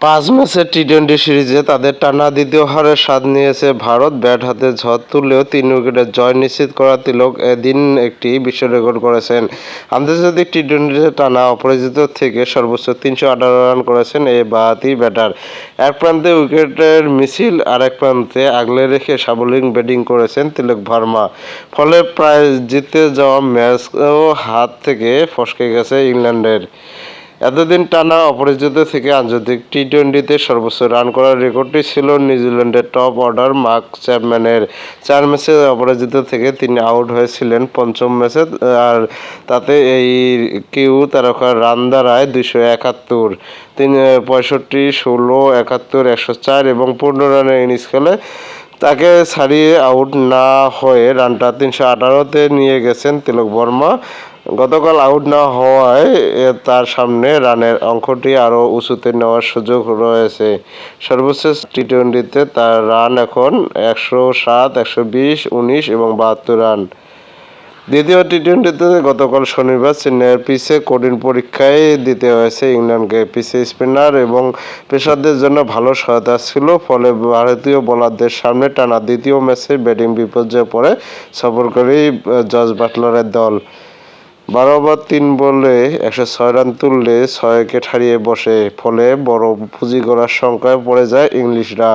5 ম্যাচের টি-20 সিরিজে তাদের টানা দ্বিতীয় হারের স্বাদ নিয়েছে ভারত। ব্যাট হাতে ঝড় তুললেও 3 উইকেটের জয় নিশ্চিত করা তিলক এদিন একটি বিশ্ব রেকর্ড করেছেন। আন্তর্জাতিক টি-20তে টানা অপরাজিত থেকে সর্বোচ্চ 318 রান করেছেন এই বাঁহাতি ব্যাটার। এক প্রান্তে উইকেটের মিছিল, আরেক প্রান্তে আগলে রেখে সাবলীল ব্যাটিং করেছেন তিলক ভার্মা। ফলে প্রায় জিতে যাওয়া ম্যাচও হাত থেকে ফসকে গেছে ইংল্যান্ডের। এতদিন টানা অপরাজিত থেকে আন্তর্জাতিক টি-20তে সর্বোচ্চ রান করার রেকর্ডটি ছিল নিউজিল্যান্ডের টপ অর্ডার মার্ক চ্যাপম্যানের। 4 ম্যাচে অপরাজিত থেকে তিনি আউট হয়েছিলেন পঞ্চম ম্যাচে, আর তাতে এই কিউ তারকার রান দাঁড়ায় 271। তিনি 65, 16, 71, 104 এবং 15 রানের ইনিংস খেলে তাকে ছাড়িয়ে আউট না হয়ে রানটা 318-তে নিয়ে গেছেন তিলক ভার্মা। গতকাল আউট না হওয়ায় তার সামনে রানের অঙ্কটি আরও উঁচুতে নেওয়ার সুযোগ রয়েছে। সর্বোচ্চ টি-20তে তার রান এখন 107, 120, 19 এবং 72 রান। দ্বিতীয় টি-20তে গতকাল শনিবার চেন্নাইয়ের পিচে কঠিন পরীক্ষায় দিতে হয়েছে ইংল্যান্ডকে। পিচে স্পিনার এবং পেসারদের জন্য ভালো সহায়তা ছিল, ফলে ভারতীয় বোলারদের সামনে টানা দ্বিতীয় ম্যাচে ব্যাটিং বিপর্যয়ে পড়ে সফরকারী জস বাটলারের দল। 12 ওভার 3 বলে 106 রান তুললে 6 উইকেট হারিয়ে বসে। ফলে বড় পুঁজি গড়ার শঙ্কায় পড়ে যায় ইংলিশরা।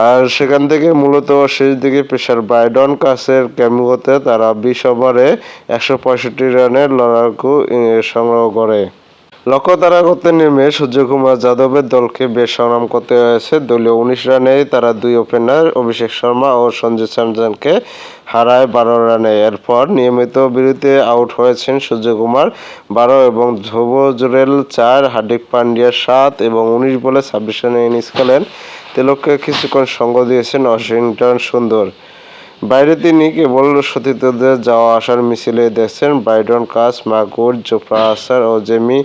আর সেখান থেকে মূলত শেষ দিকে পেসার ব্রাইডন কাসের ক্যামিওতে তারা 20 ওভারে 165 রানের লড়াকু সংগ্রহ করে। লক্ষ্য তাড়া করতে নেমে সূর্যকুমার যাদবের দলকে বেশ সংগ্রাম করতে হয়েছে। দলীয় 19 রানেই তারা 2 ওপেনার অভিষেক শর্মা ও সঞ্জু স্যামসনকে হারায় 12 রানে। এরপর নিয়মিত বিরতিতে আউট হয়েছেন সূর্যকুমার 12 এবং ধ্রুব জুরেল 4, হার্দিক পান্ডিয়া 7 এবং 19 বলে 26 রানের ইনিংস খেলেন। তিলককে কিছুক্ষণ সঙ্গ দিয়েছেন ওয়াশিংটন সুন্দর। বাইরে তিনি কেবল সতীর্থদের যাওয়া আসার মিছিলে দেখছেন ব্রাইডন কাস, মার্কুট, জোফ্রা আর্চার ও জেমি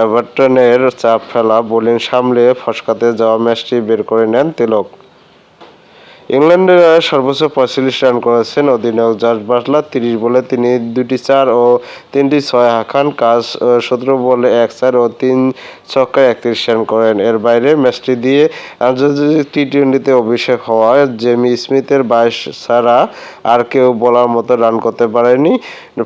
এভারটনের চাপ ফেলা বোলিং সামলে ফসকাতে যাওয়া ম্যাচটি বের করে নেন তিলক। ইংল্যান্ডের সর্বোচ্চ 45 রান করেছেন অধিনায়ক জস বাটলার। 30 বলে তিনি 2টি 4 ও 3টি 6 হাঁকান। কাস 17 বলে 1 4 ও 3 ছক্কায় 31 রান করেন। এর বাইরে ম্যাচটি দিয়ে আন্তর্জাতিক টি-20তে অভিষেক হওয়া জেমি স্মিথের 22 ছাড়া আর কেউ বলার মতো রান করতে পারেনি।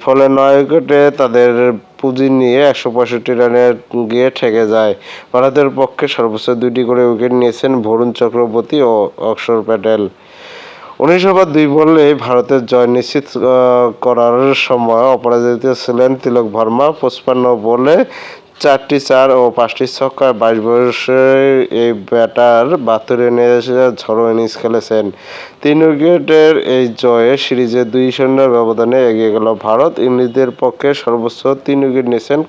ফলে 9 উইকেটে তাদের পুঁজি নিয়ে 165 রানে গিয়ে ঠেকে যায়। ভারতের পক্ষে সর্বোচ্চ 2টি করে উইকেট নিয়েছেন বরুণ চক্রবর্তী ও অক্ষর প্যাটেল। 19 ওভার 2 বলে ভারতের জয় নিশ্চিত করার সময় অপরাজিত ছিলেন তিলক ভার্মা। 55 বলে 4টি 4 ও 5টি ছক্কায় 22 বছরের এই ব্যাটার 72 রানের ঝড়ো ইনিংস খেলেছেন। 3 উইকেটের এই জয়ে সিরিজে 2-0 ব্যবধানে এগিয়ে গেল ভারত। ইংলিশদের পক্ষে সর্বোচ্চ 3 উইকেট নিয়েছেন